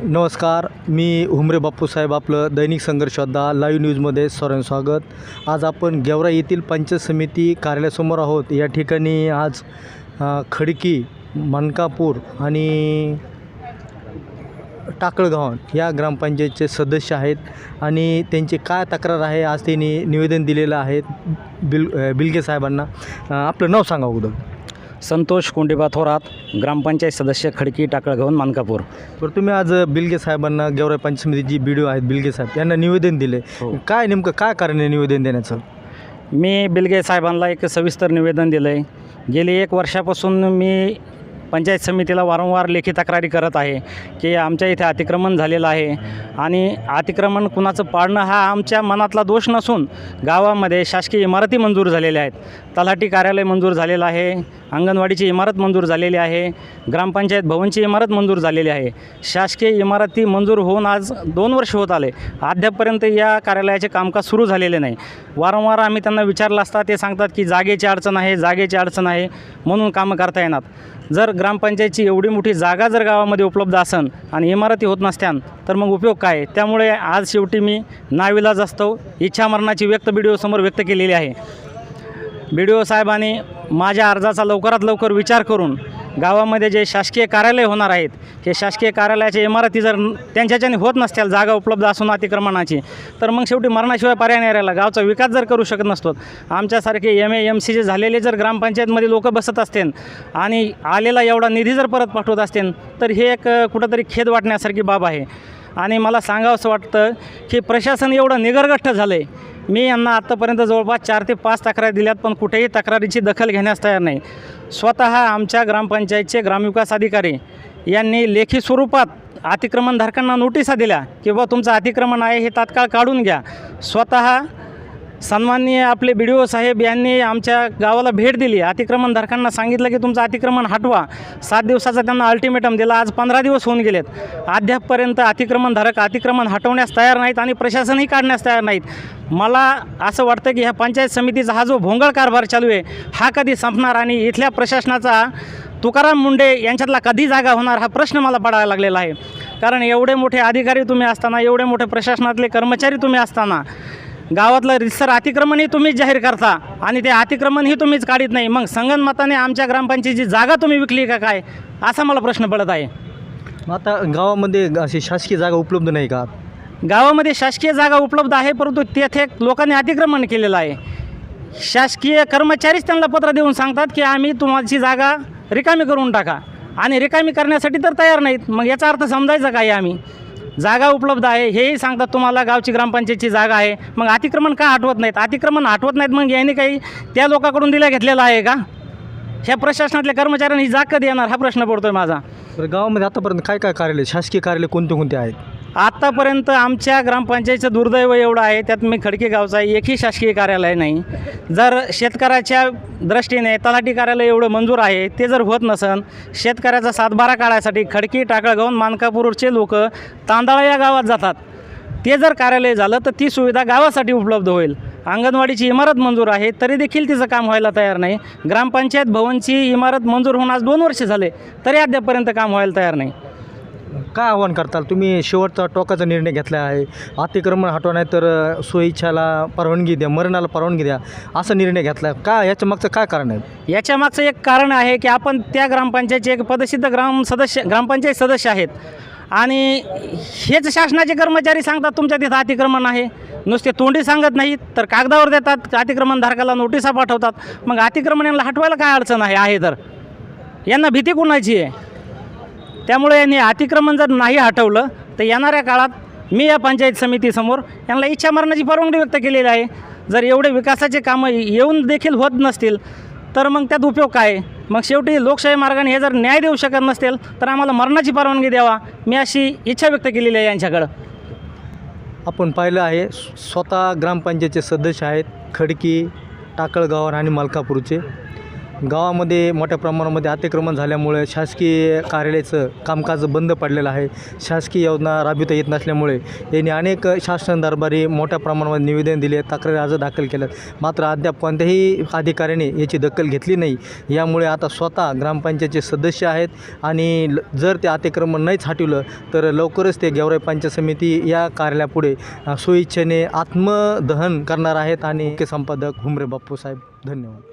नमस्कार, मी हुमरे बापूसाहेब, आपलं दैनिक संघर्ष योद्धा लाईव्ह न्यूजमध्ये सर्वांचं स्वागत। आज आपण गेवरा येथील पंचायत समिती कार्यालयासमोर आहोत। या ठिकाणी आज खडकी, मनकापूर आणि टाकळगाव या ग्रामपंचायतचे सदस्य आहेत आणि त्यांची काय तक्रार आहे आज त्यांनी निवेदन दिलेलं आहे बिलगे साहेबांना। आपलं नाव सांगा अगोदर। संतोष कोंडीबा थोरात, ग्रामपंचायत सदस्य, खडकी, टाकळगाव, मनकापूर। तर तुम्ही आज बिलगे साहेबांना, गेवरा पंचायत समितीची बीडीओ आहेत बिलगे साहेब, यांना निवेदन दिले। काय नेमकं काय कारण आहे निवेदन देण्याचं? मी बिलगे साहेबांना एक सविस्तर निवेदन दिलं आहे। गेली 1 वर्षापासून मी पंचायत समितीला वारंवार लेखी तक्रारी करत आहे की आमच्या इथे अतिक्रमण झालेलं आहे आणि अतिक्रमण कुणाचं पाडणं हा आमच्या मनातला दोष नसून गावामध्ये शासकीय इमारती मंजूर झालेल्या आहेत। तलाठी कार्यालय मंजूर झालेलं आहे, अंगणवाडीची इमारत मंजूर झालेली आहे, ग्रामपंचायत भवनची इमारत मंजूर झालेली आहे। शासकीय इमारती मंजूर होऊन आज 2 वर्ष होत आले, अद्यापपर्यंत या कार्यालयाचे कामकाज सुरू झालेले नाही। वारंवार आम्ही त्यांना विचारलं असता ते सांगतात की जागेची अडचण आहे म्हणून कामं करता येणार। जर ग्रामपंचायतची एवढी मोठी जागा जर गावामध्ये उपलब्ध असेल आणि इमारती होत नसत्यान तर मग उपयोग काय? त्यामुळे आज शेवटी मी नाविलाजास्तव इच्छामरणाची बीडीओ व्यक्त केलेली आहे। बीडीओ साहेबांनी माझ्या अर्जाचा लवकरात लवकर विचार करून गावामध्ये जे शासकीय कार्यालय होणार आहेत, हे शासकीय कार्यालयाच्या इमारती जर त्यांच्याच्याने होत नसतील, जागा उपलब्ध असून अतिक्रमणाची, तर मग शेवटी मरणाशिवाय पर्याय नाही राहिला। गावचा विकास जर करू शकत नसतो, आमच्यासारखे MA-MC जे झालेले जर ग्रामपंचायतमध्ये लोक बसत असतील आणि आलेला एवढा निधी जर परत पाठवत असतील तर हे एक कुठंतरी खेद वाटण्यासारखी बाब आहे। आणि मला सांगावंसं वाटतं की प्रशासन एवढं निगरगठ्ठ झालं आहे। मी यांना आत्तापर्यंत जवळपास 4 ते 5 तक्रारी दिल्यात, पण कुठेही तक्रारीची दखल घेण्यास तयार नाही। स्वतः आमच्या ग्रामपंचायतचे ग्रामविकास अधिकारी यांनी लेखी स्वरूपात अतिक्रमणधारकांना नोटिसा दिल्या की बाबा तुमचं अतिक्रमण आहे हे तात्काळ काढून घ्या। स्वतः सन्माननीय आपले BDO साहेब यांनी आमच्या गावाला भेट दिली, अतिक्रमणधारकांना सांगितलं की तुमचं अतिक्रमण हटवा। 7 दिवसाचा त्यांना अल्टिमेटम दिला, आज 15 दिवस होऊन गेलेत, अद्यापपर्यंत अतिक्रमणधारक अतिक्रमण हटवण्यास तयार नाहीत आणि प्रशासनही काढण्यास तयार नाहीत। मला असं वाटतं की ह्या पंचायत समितीचा हा जो भोंगळ कारभार चालू आहे हा कधी संपणार आणि इथल्या प्रशासनाचा तुकाराम मुंडे यांच्यातला कधी जागा होणार हा प्रश्न मला पडायला लागलेला आहे। कारण एवढे मोठे अधिकारी तुम्ही असताना, एवढे मोठे प्रशासनातले कर्मचारी तुम्ही असताना गावातलं रितसर अतिक्रमणही तुम्हीच जाहीर करता आणि ते अतिक्रमणही तुम्हीच काढत नाही, मग संगनमताने आमच्या ग्रामपंचायतीची जागा तुम्ही विकली का काय, असा मला प्रश्न पडत आहे। आता गावामध्ये अशी शासकीय जागा उपलब्ध नाही का? गावामध्ये शासकीय जागा उपलब्ध आहे, परंतु तेथे लोकांनी अतिक्रमण केलेलं आहे। शासकीय कर्मचारीच त्यांना पत्र देऊन सांगतात की आम्ही तुमची जागा रिकामी करून टाका आणि रिकामी करण्यासाठी तर तयार नाहीत। मग याचा अर्थ समजायचा काय? आम्ही जागा उपलब्ध आहे हेही सांगतात तुम्हाला, गावची ग्रामपंचायतची जागा आहे, मग अतिक्रमण का हटवत नाहीत? अतिक्रमण हटवत नाहीत मग यांनी काही त्या लोकांकडून दिल्या घेतलेला आहे का? ह्या प्रशासनातल्या कर्मचाऱ्यांनी ही जागा कधी येणार हा प्रश्न पडतोय माझा। तर गावामध्ये आतापर्यंत काय काय कार्यालय, शासकीय कार्यालय कोणते आहेत? आत्तापर्यंत आमच्या ग्रामपंचायतीचं दुर्दैव एवढं आहे, त्यात मी खडकी गावचा एकही शासकीय कार्यालय नाही। जर शेतकऱ्याच्या दृष्टीने तलाठी कार्यालय एवढं मंजूर आहे, ते जर होत नसन, शेतकऱ्याचा 7-12 काढायसाठी खडकी, टाकळगाव, मनकापूरचे लोक तांदळा या गावात जातात। ते जर कार्यालय झालं तर ती सुविधा गावासाठी उपलब्ध होईल। अंगणवाडीची इमारत मंजूर आहे तरी देखील तिचं काम व्हायला तयार नाही। ग्रामपंचायत भवनची इमारत मंजूर होऊन आज 2 वर्ष झाले तरी अद्यापपर्यंत काम व्हायला तयार नाही। काय आव्हान करताल तुम्ही? शेवटचा टोकाचा निर्णय घेतला आहे, अतिक्रमण हटवा नाही तर स्वइच्छाला परवानगी द्या, मरणाला परवानगी द्या, असा निर्णय घेतला। काय याच्या मागचं काय कारण आहे? याच्या मागचं एक कारण आहे की आपण त्या ग्रामपंचायतचे एक पदसिद्ध ग्रामपंचायत सदस्य आहेत आणि हेच शासनाचे कर्मचारी सांगतात तुमच्या तिथं अतिक्रमण आहे। नुसते तोंडी सांगत नाहीत तर कागदावर देतात, अतिक्रमणधारकाला नोटिसा पाठवतात। मग अतिक्रमण यांना हटवायला काय अडचण आहे तर यांना भीती कुणाची आहे? त्यामुळे यांनी अतिक्रमण जर नाही हटवलं तर येणाऱ्या काळात मी या पंचायत समितीसमोर यांना इच्छामरणाची परवानगी व्यक्त केलेली आहे। जर एवढे विकासाचे कामं येऊन देखील होत नसतील तर मग त्यात उपयोग काय? मग शेवटी लोकशाही मार्गाने हे जर न्याय देऊ शकत नसतील तर आम्हाला मरणाची परवानगी द्यावा, मी अशी इच्छा व्यक्त केलेली आहे यांच्याकडं। आपण पाहिलं आहे स्वतः ग्रामपंचायतचे सदस्य आहेत खडकी, टाकळगाव आणि मलकापूरचे। गावामध्ये मोठ्या प्रमाणामध्ये अतिक्रमण झाल्यामुळे शासकीय कार्यालयाचं कामकाज बंद पडलेलं आहे. शासकीय योजना राबविता येत नसल्यामुळे यांनी अनेक शासन दरबारी मोठ्या प्रमाणामध्ये निवेदन दिले, तक्रारी अर्ज दाखल केल्यात. मात्र अद्याप कोणत्याही अधिकाऱ्याने याची दखल घेतली नाही. यामुळे आता स्वतः ग्रामपंचायतचे सदस्य आहेत आणि जर ते अतिक्रमण नाहीच हटवलं तर लवकरच ते गेवराई पंचायत समिती या कार्यालयापुढे स्वेच्छेने आत्मदहन करणार आहेत. आणि मुख्य संपादक हुमरे बाप्पू साहेब, धन्यवाद.